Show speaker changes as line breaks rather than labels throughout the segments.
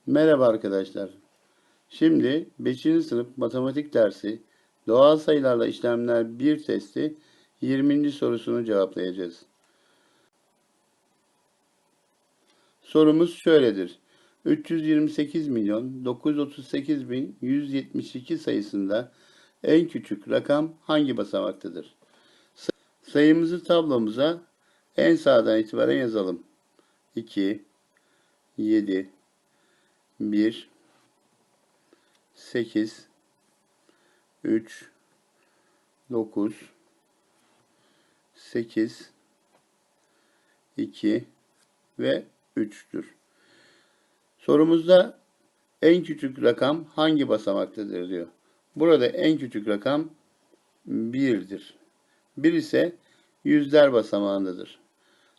Merhaba arkadaşlar. Şimdi 5. sınıf matematik dersi doğal sayılarla işlemler 1 testi 20. sorusunu cevaplayacağız. Sorumuz şöyledir. 328 milyon 938 bin 172 sayısında en küçük rakam hangi basamaktadır? Sayımızı tablomuza en sağdan itibaren yazalım. 2, 7, 1, 8, 3, 9, 8, 2 ve 3'tür. Sorumuzda en küçük rakam hangi basamaktadır diyor. Burada en küçük rakam 1'dir. 1 ise yüzler basamağındadır.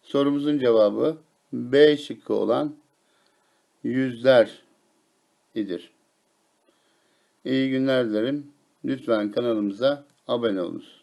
Sorumuzun cevabı B şıkkı olan yüzler idir. İyi günler dilerim. Lütfen kanalımıza abone olunuz.